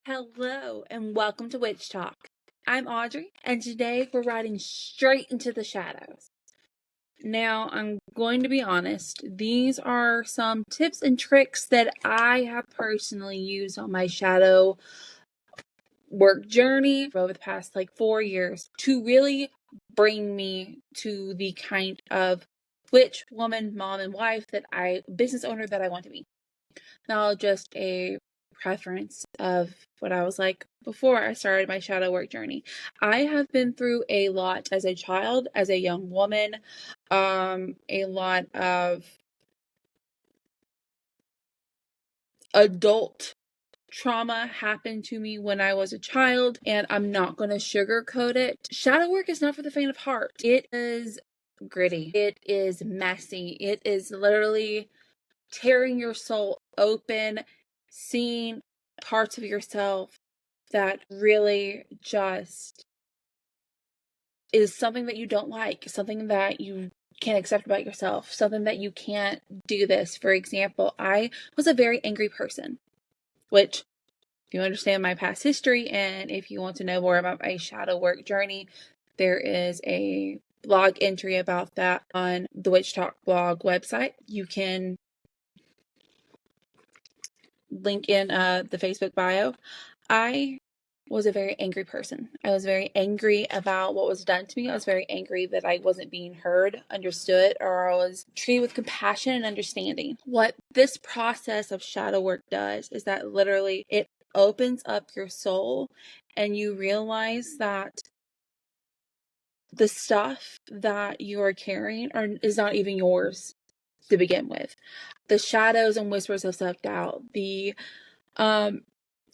Hello and welcome to Witch Talk. I'm Audrey, and today we're riding straight into the shadows. Now, I'm going to be honest, these are some tips and tricks that I have personally used on my shadow work journey over the past 4 years to really bring me to the kind of witch, woman, mom, and wife business owner that I want to be. Not just a preference of what I was like before I started my shadow work journey. I have been through a lot as a child, as a young woman, a lot of adult trauma happened to me when I was a child, and I'm not going to sugarcoat it. Shadow work is not for the faint of heart. It is gritty. It is messy. It is literally tearing your soul open, seeing parts of yourself that really just is something that you don't like, something that you can't accept about yourself, something that you can't do this. For example, I was a very angry person, which, if you understand my past history and if you want to know more about my shadow work journey, there is a blog entry about that on the Witch Talk blog website. You can link in the Facebook bio. I was a very angry person. I was very angry about what was done to me. I was very angry that I wasn't being heard, understood, or I was treated with compassion and understanding. What this process of shadow work does is that literally it opens up your soul and you realize that the stuff that you are carrying is not even yours to begin with. The shadows and whispers of self-doubt, the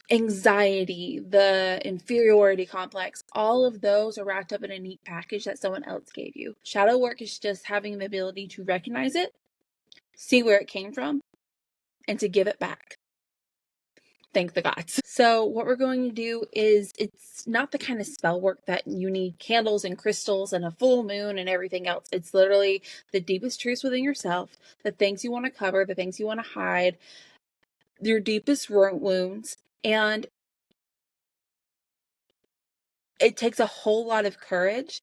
anxiety, the inferiority complex, all of those are wrapped up in a neat package that someone else gave you. Shadow work is just having the ability to recognize it, see where it came from, and to give it back. Thank the gods. So what we're going to do is, it's not the kind of spell work that you need candles and crystals and a full moon and everything else. It's literally the deepest truths within yourself, the things you want to cover, the things you want to hide, your deepest wounds, and it takes a whole lot of courage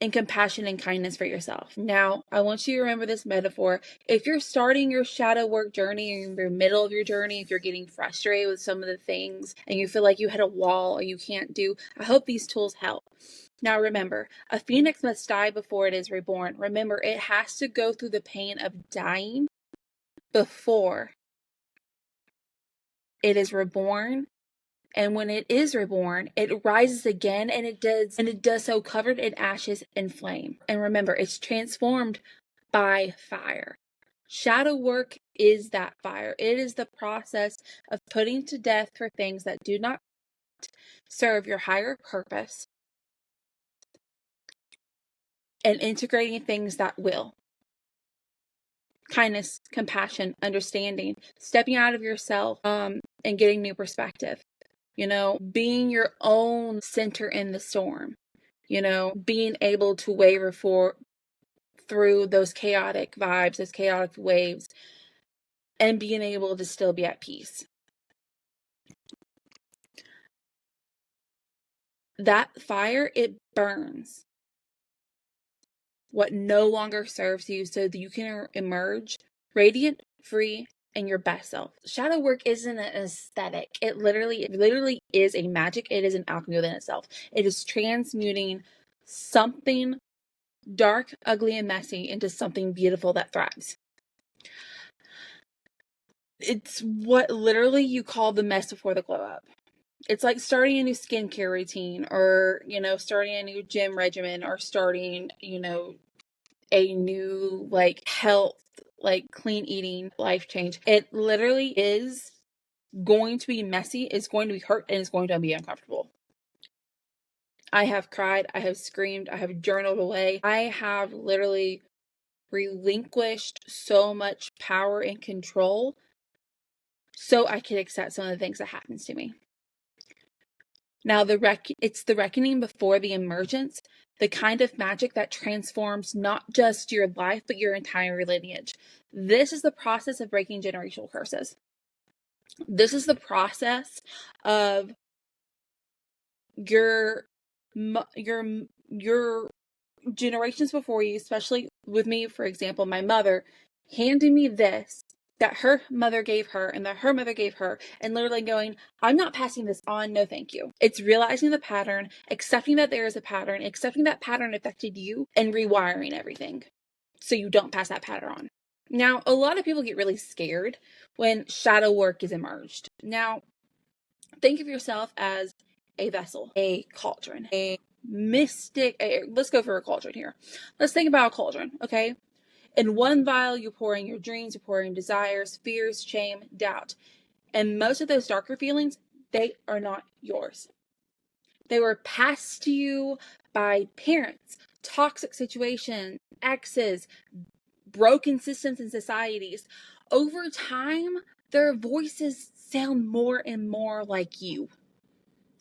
and compassion and kindness for yourself. Now, I want you to remember this metaphor. If you're starting your shadow work journey, or in the middle of your journey, if you're getting frustrated with some of the things and you feel like you hit a wall or you can't do, I hope these tools help. Now remember, a phoenix must die before it is reborn. Remember, it has to go through the pain of dying before it is reborn. And when it is reborn, it rises again, and it does so covered in ashes and flame. And remember, it's transformed by fire. Shadow work is that fire. It is the process of putting to death for things that do not serve your higher purpose and integrating things that will. Kindness, compassion, understanding, stepping out of yourself, and getting new perspective. Being your own center in the storm, being able to waver through those chaotic vibes, those chaotic waves, and being able to still be at peace. That fire, it burns what no longer serves you so that you can emerge radiant, free, and your best self. Shadow work isn't an aesthetic. It literally is a magic. It is an alchemy within itself. It is transmuting something dark, ugly, and messy into something beautiful that thrives. It's what literally you call the mess before the glow up. It's like starting a new skincare routine, or, starting a new gym regimen, or starting, a new, health, clean eating life change. It literally is going to be messy, it's going to be hurt, and it's going to be uncomfortable. I have cried, I have screamed, I have journaled away. I have literally relinquished so much power and control so I could accept some of the things that happens to me. Now, it's the reckoning before the emergence, the kind of magic that transforms not just your life, but your entire lineage. This is the process of breaking generational curses. This is the process of your your generations before you, especially with me, for example, my mother handing me this that her mother gave her and that her mother gave her, and literally going, I'm not passing this on, no thank you. It's realizing the pattern, accepting that there is a pattern, accepting that pattern affected you, and rewiring everything so you don't pass that pattern on. Now, a lot of people get really scared when shadow work is emerged. Now, think of yourself as a vessel, a cauldron, a mystic. Let's go for a cauldron here. Let's think about a cauldron, okay? In one vial, you're pouring your dreams, you're pouring desires, fears, shame, doubt. And most of those darker feelings, they are not yours. They were passed to you by parents, toxic situations, exes, broken systems and societies. Over time, their voices sound more and more like you.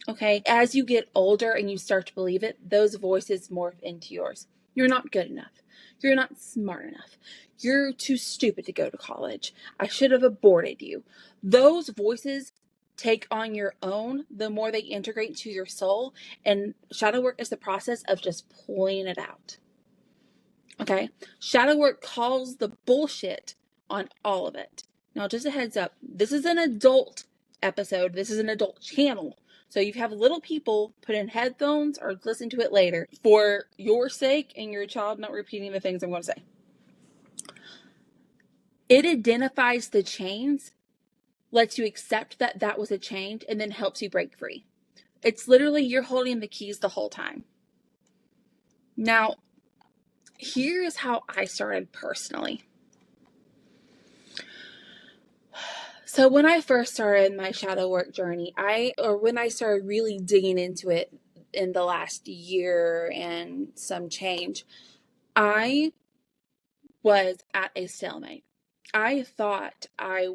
Okay, as you get older and you start to believe it, those voices morph into yours. You're not good enough. You're not smart enough. You're too stupid to go to college. I should have aborted you. Those voices take on your own the more they integrate into your soul, and shadow work is the process of just pulling it out. Okay, shadow work calls the bullshit on all of it. Now, just a heads up, this is an adult episode. This is an adult channel. So you have little people put in headphones or listen to it later for your sake and your child not repeating the things I'm going to say. It identifies the chains, lets you accept that that was a chain, and then helps you break free. It's literally you're holding the keys the whole time. Now, here's how I started personally. So when I first started my shadow work journey, when I started really digging into it in the last year and some change, I was at a stalemate. I thought I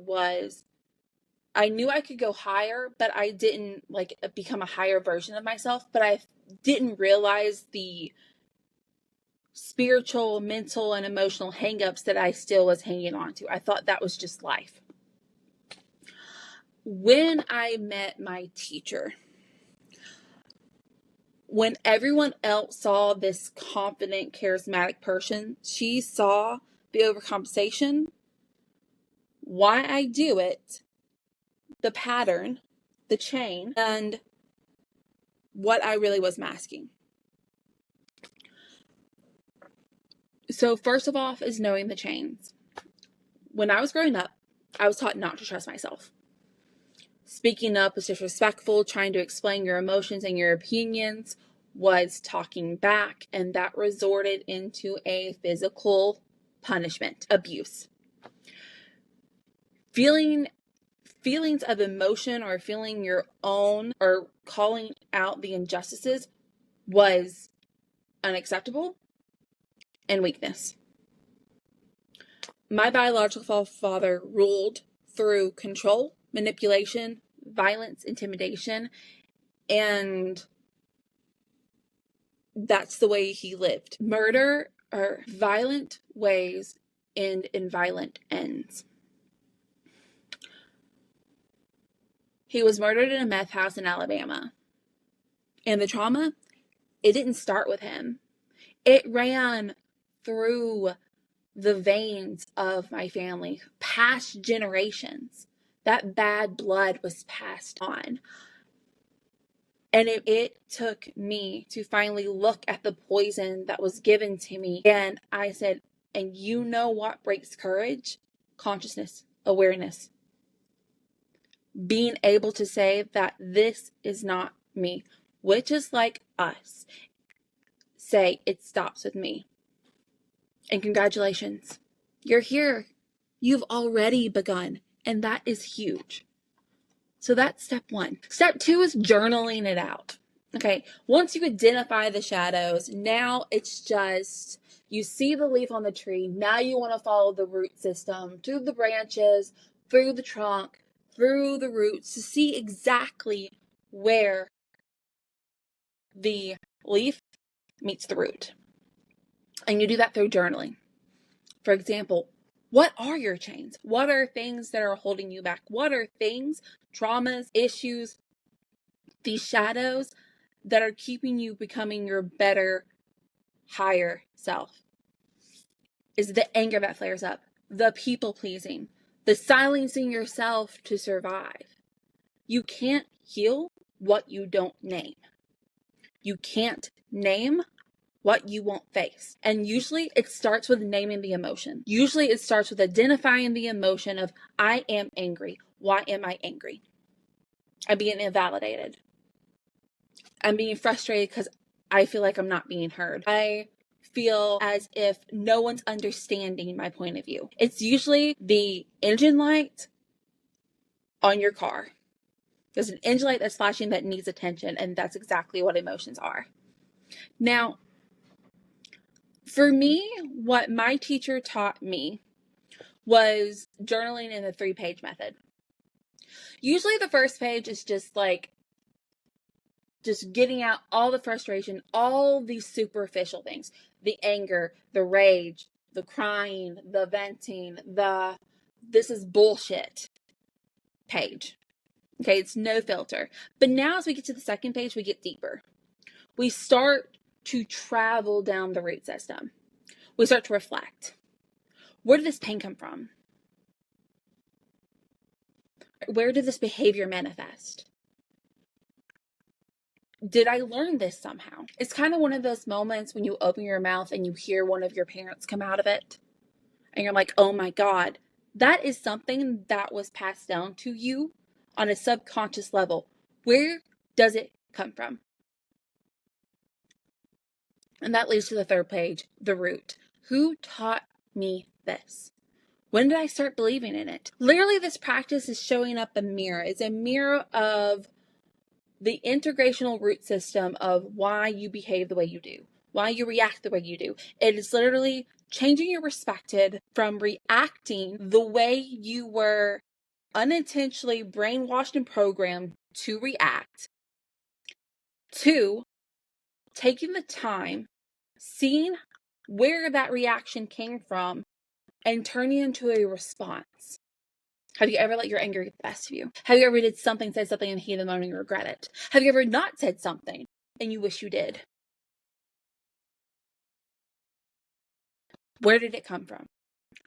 knew I could go higher, but I didn't become a higher version of myself, but I didn't realize the spiritual, mental, and emotional hangups that I still was hanging on to. I thought that was just life. When I met my teacher, when everyone else saw this confident, charismatic person, she saw the overcompensation, why I do it, the pattern, the chain, and what I really was masking. So first of all is knowing the chains. When I was growing up, I was taught not to trust myself. Speaking up was disrespectful, trying to explain your emotions and your opinions was talking back, and that resorted into a physical punishment, abuse. Feelings of emotion or feeling your own or calling out the injustices was unacceptable and weakness. My biological father ruled through control, manipulation, violence, intimidation, and that's the way he lived. Murder or violent ways end in violent ends. He was murdered in a meth house in Alabama. And the trauma, it didn't start with him. It ran through the veins of my family, past generations. That bad blood was passed on. And it took me to finally look at the poison that was given to me. And I said, and you know what breaks courage? Consciousness, awareness. Being able to say that this is not me, which is like us. Say, it stops with me. And congratulations, you're here. You've already begun. And that is huge. So that's step one. Step two is journaling it out. Okay, once you identify the shadows, now it's just, you see the leaf on the tree. Now you want to follow the root system through the branches, through the trunk, through the roots to see exactly where the leaf meets the root. And you do that through journaling. For example, What are your chains? What are things that are holding you back? What are things, traumas, issues, these shadows that are keeping you becoming your better, higher self? Is the anger that flares up, the people pleasing, the silencing yourself to survive. You can't heal what you don't name. You can't name what you won't face. And usually it starts with naming the emotion. Usually it starts with identifying the emotion of, I am angry. Why am I angry? I'm being invalidated. I'm being frustrated because I feel like I'm not being heard. I feel as if no one's understanding my point of view. It's usually the engine light on your car. There's an engine light that's flashing that needs attention, and that's exactly what emotions are. Now, for me, what my teacher taught me was journaling in the 3-page method. Usually the first page is just getting out all the frustration, all these superficial things, the anger, the rage, the crying, the venting, this is bullshit page. Okay, it's no filter. But now as we get to the second page, we get deeper. We start to travel down the root system. We start to reflect. Where did this pain come from? Where did this behavior manifest? Did I learn this somehow? It's kind of one of those moments when you open your mouth and you hear one of your parents come out of it. And you're like, oh my God, that is something that was passed down to you on a subconscious level. Where does it come from? And that leads to the third page, the root. Who taught me this? When did I start believing in it? Literally, this practice is showing up a mirror. It's a mirror of the integrational root system of why you behave the way you do, why you react the way you do. It is literally changing your perspective from reacting the way you were unintentionally brainwashed and programmed to react, to taking the time, seeing where that reaction came from, and turning it into a response. Have you ever let your anger get the best of you? Have you ever said something in the heat of the moment and you regret it? Have you ever not said something and you wish you did? Where did it come from?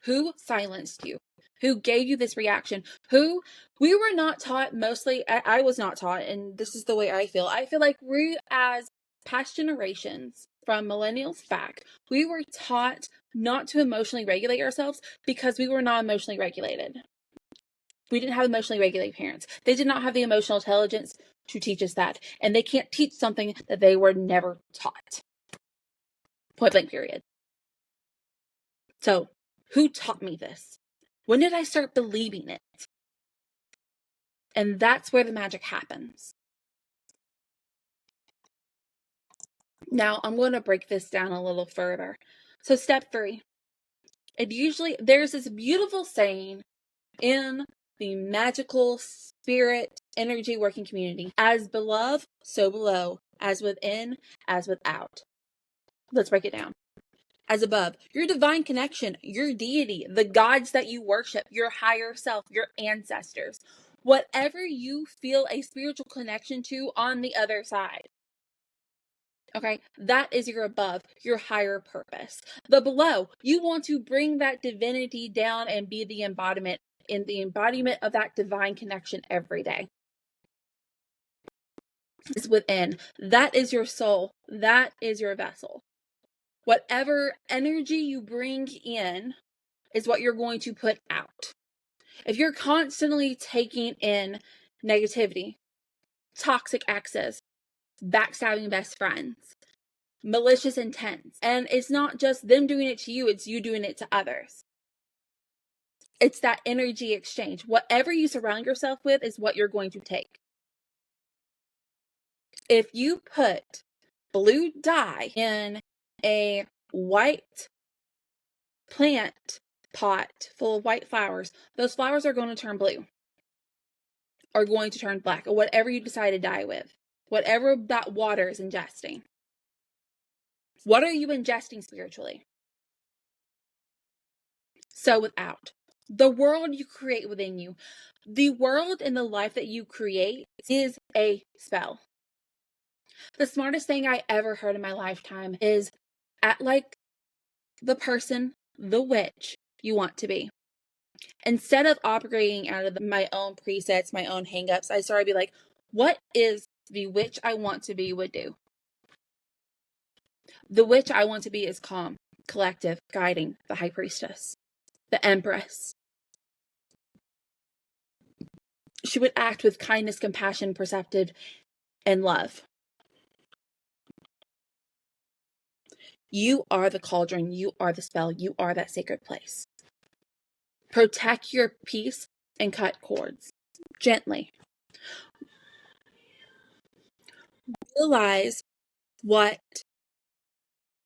Who silenced you? Who gave you this reaction? We were not taught mostly, I was not taught, and this is the way I feel. I feel like we, as past generations, from millennials back, we were taught not to emotionally regulate ourselves because we were not emotionally regulated. We didn't have emotionally regulated parents. They did not have the emotional intelligence to teach us that. And they can't teach something that they were never taught. Point blank, period. So, who taught me this? When did I start believing it? And that's where the magic happens. Now, I'm going to break this down a little further. So, step 3. There's this beautiful saying in the magical spirit energy working community: as beloved, so below, as within, as without. Let's break it down. As above, your divine connection, your deity, the gods that you worship, your higher self, your ancestors, whatever you feel a spiritual connection to on the other side. Okay, that is your above, your higher purpose. The below, you want to bring that divinity down and be the embodiment of that divine connection every day. Is within. That is your soul. That is your vessel. Whatever energy you bring in is what you're going to put out. If you're constantly taking in negativity, toxic exes, backstabbing best friends, malicious intents, and it's not just them doing it to you, it's you doing it to others. It's that energy exchange. Whatever you surround yourself with is what you're going to take. If you put blue dye in a white plant pot full of white flowers, those flowers are going to turn blue, are going to turn black, or whatever you decide to dye with, whatever that water is ingesting. What are you ingesting spiritually? so without. The world you create within you, the world and the life that you create is a spell. The smartest thing I ever heard in my lifetime is act like the person, the witch you want to be. Instead of operating out of my own presets, my own hangups, I started to be like, what is the witch I want to be would do? The witch I want to be is calm, collective, guiding, the high priestess, the empress. She would act with kindness, compassion, perceptive, and love. You are the cauldron. You are the spell. You are that sacred place. Protect your peace and cut cords gently. Realize what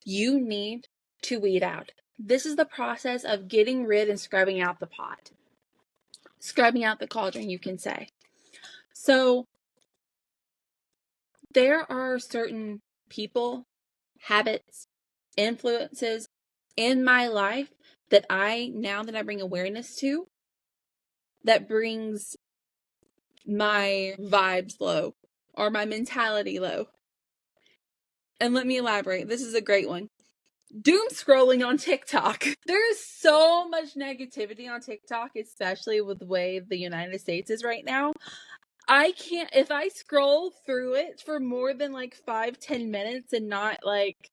you need to weed out. This is the process of getting rid and scrubbing out the pot. Scrubbing out the cauldron, you can say. So there are certain people, habits, influences in my life that now that I bring awareness to, that brings my vibes low or my mentality low. And let me elaborate. This is a great one. Doom scrolling on TikTok. There is so much negativity on TikTok, especially with the way the United States is right now. I can't, if I scroll through it for more than like 5-10 minutes and not like,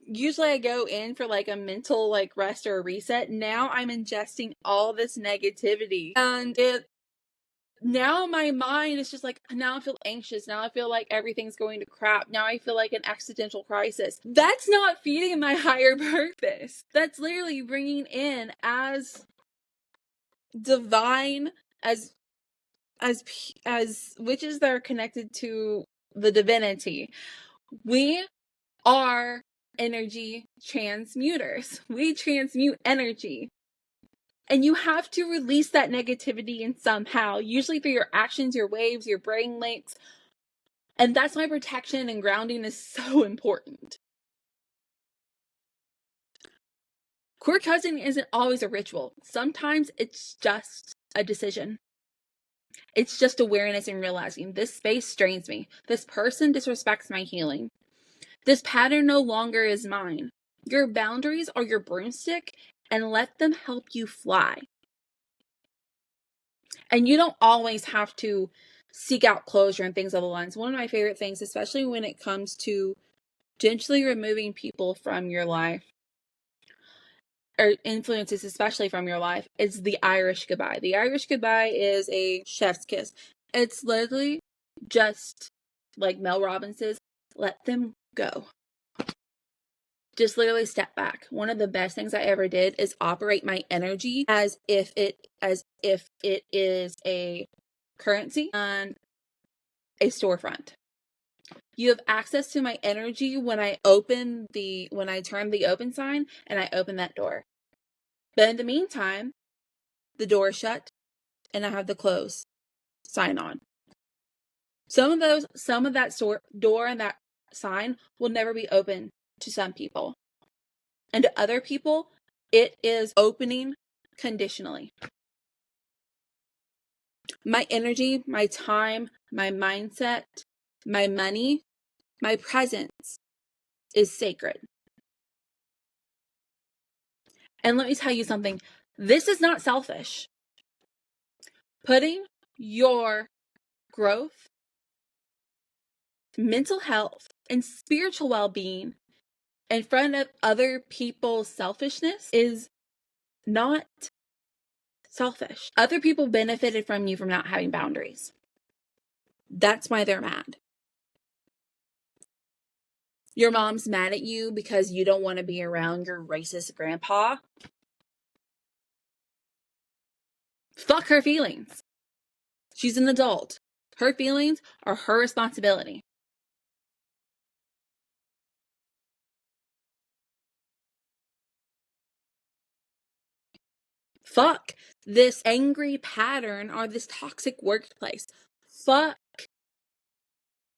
usually I go in for like a mental like rest or a reset. Now I'm ingesting all this negativity, and now my mind is just like, now I feel anxious. Now I feel like everything's going to crap. Now I feel like an existential crisis. That's not feeding my higher purpose. That's literally bringing in as divine, as witches that are connected to the divinity. We are energy transmuters. We transmute energy. And you have to release that negativity in somehow, usually through your actions, your waves, your brain links. And that's why protection and grounding is so important. Queer cousin isn't always a ritual. Sometimes it's just a decision. It's just awareness and realizing this space strains me. This person disrespects my healing. This pattern no longer is mine. Your boundaries are your broomstick, and let them help you fly. And you don't always have to seek out closure and things of the lines. One of my favorite things, especially when it comes to gently removing people from your life, or influences especially from your life, is the Irish goodbye. The Irish goodbye is a chef's kiss. It's literally just like Mel Robbins says, let them go. Just literally step back. One of the best things I ever did is operate my energy as if it is a currency and a storefront. You have access to my energy when I turn the open sign and I open that door. But in the meantime, the door is shut and I have the close sign on. Some of that door and that sign will never be open to some people. And to other people, it is opening conditionally. My energy, my time, my mindset, my money, my presence is sacred. And let me tell you something. This is not selfish. Putting your growth, mental health, and spiritual well-being in front of other people's selfishness is not selfish. Other people benefited from you from not having boundaries. That's why they're mad. Your mom's mad at you because you don't want to be around your racist grandpa. Fuck her feelings. She's an adult. Her feelings are her responsibility. Fuck this angry pattern or this toxic workplace. Fuck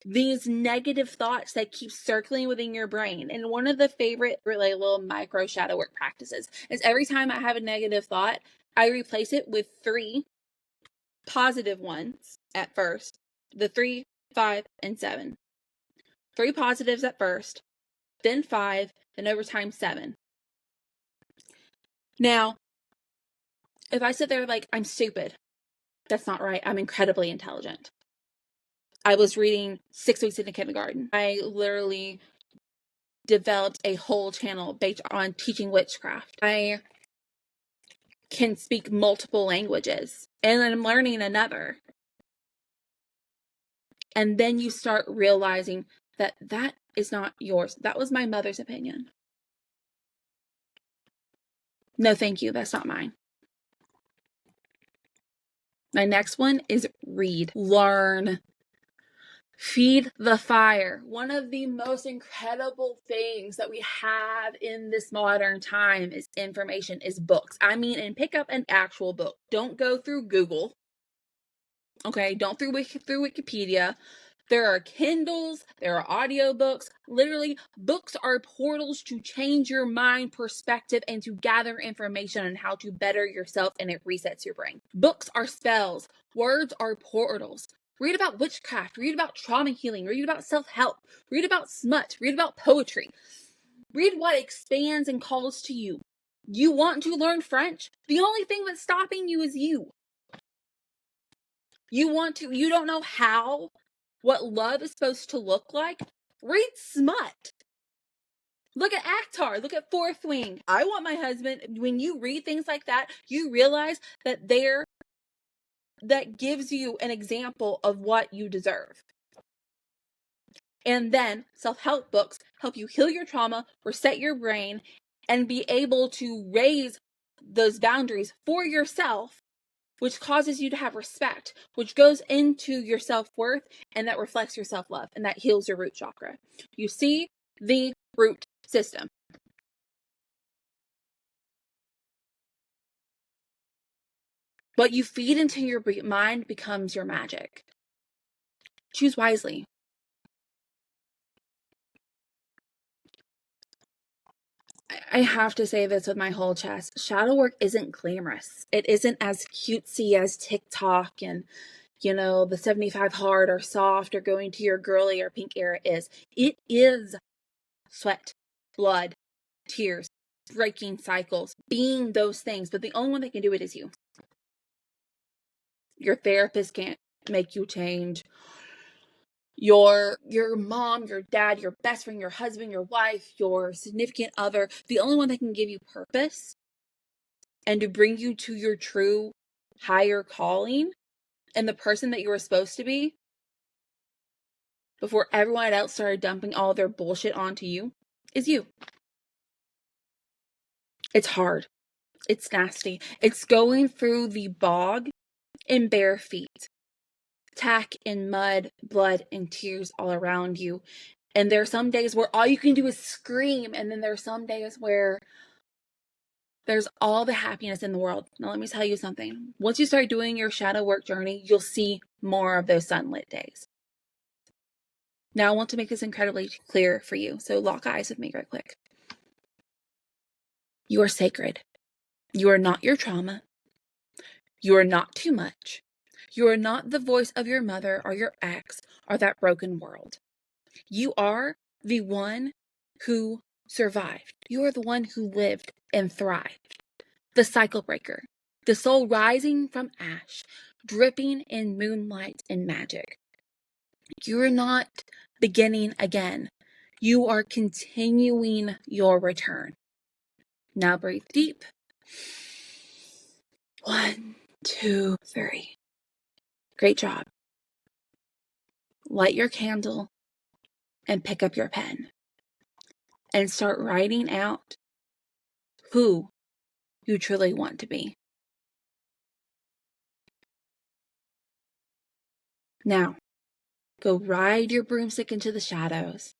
these negative thoughts that keep circling within your brain. And one of the favorite really little micro shadow work practices is every time I have a negative thought, I replace it with 3 positive ones at first. The 3, 5, and 7. 3 positives at first, then 5, then over time 7. Now, if I sit there like I'm stupid, that's not right. I'm incredibly intelligent. I was reading 6 weeks into kindergarten. I literally developed a whole channel based on teaching witchcraft. I can speak multiple languages, and I'm learning another. And then you start realizing that that is not yours. That was my mother's opinion. No, thank you. That's not mine. My next one is read, learn, feed the fire. One of the most incredible things that we have in this modern time is information, is books. I mean, and pick up an actual book. Don't go through Google. Okay, don't through Wikipedia. There are Kindles, there are audiobooks. Literally, books are portals to change your mind perspective and to gather information on how to better yourself, and it resets your brain. Books are spells. Words are portals. Read about witchcraft, read about trauma healing, read about self-help, read about smut, read about poetry. Read what expands and calls to you. You want to learn French? The only thing that's stopping you is you. You don't know how, what love is supposed to look like? Read smut. Look at Actar. Look at Fourth Wing. I want my husband. When you read things like that, you realize that that gives you an example of what you deserve. And then self-help books help you heal your trauma, reset your brain, and be able to raise those boundaries for yourself, which causes you to have respect, which goes into your self-worth, and that reflects your self-love, and that heals your root chakra. You see the root system. What you feed into your mind becomes your magic. Choose wisely. I have to say this with my whole chest. Shadow work isn't glamorous. It isn't as cutesy as TikTok and, the 75 hard or soft or going to your girly or pink era is. It is sweat, blood, tears, breaking cycles, being those things. But the only one that can do it is you. Your therapist can't make you change. Your mom, your dad, your best friend, your husband, your wife, your significant other, the only one that can give you purpose and to bring you to your true higher calling and the person that you were supposed to be before everyone else started dumping all their bullshit onto you is you. It's hard. It's nasty. It's going through the bog in bare feet. Tack and mud, blood, and tears all around you. And there are some days where all you can do is scream. And then there are some days where there's all the happiness in the world. Now, let me tell you something. Once you start doing your shadow work journey, you'll see more of those sunlit days. Now, I want to make this incredibly clear for you. So lock eyes with me real quick. You are sacred. You are not your trauma. You are not too much. You are not the voice of your mother or your ex or that broken world. You are the one who survived. You are the one who lived and thrived. The cycle breaker. The soul rising from ash, dripping in moonlight and magic. You are not beginning again. You are continuing your return. Now breathe deep. 1, 2, 3. Great job. Light your candle and pick up your pen and start writing out who you truly want to be. Now, go ride your broomstick into the shadows.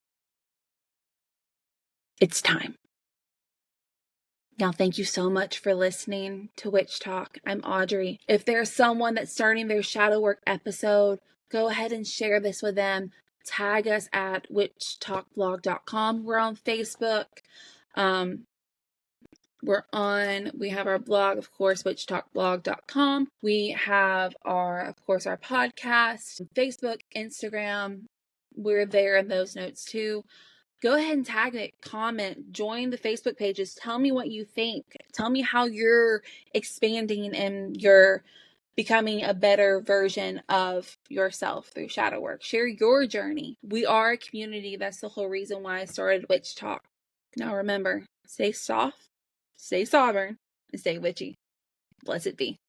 It's time. Now, thank you so much for listening to Witch Talk. I'm Audri. If there's someone that's starting their shadow work episode, go ahead and share this with them. tag us at witchtalkblog.com. We're on Facebook. We have our blog, of course, witchtalkblog.com. We have of course, our podcast, Facebook, Instagram. We're there in those notes too. Go ahead and tag it, comment, join the Facebook pages. Tell me what you think. Tell me how you're expanding and you're becoming a better version of yourself through shadow work. Share your journey. We are a community. That's the whole reason why I started Witch Talk. Now remember, stay soft, stay sovereign, and stay witchy. Blessed be.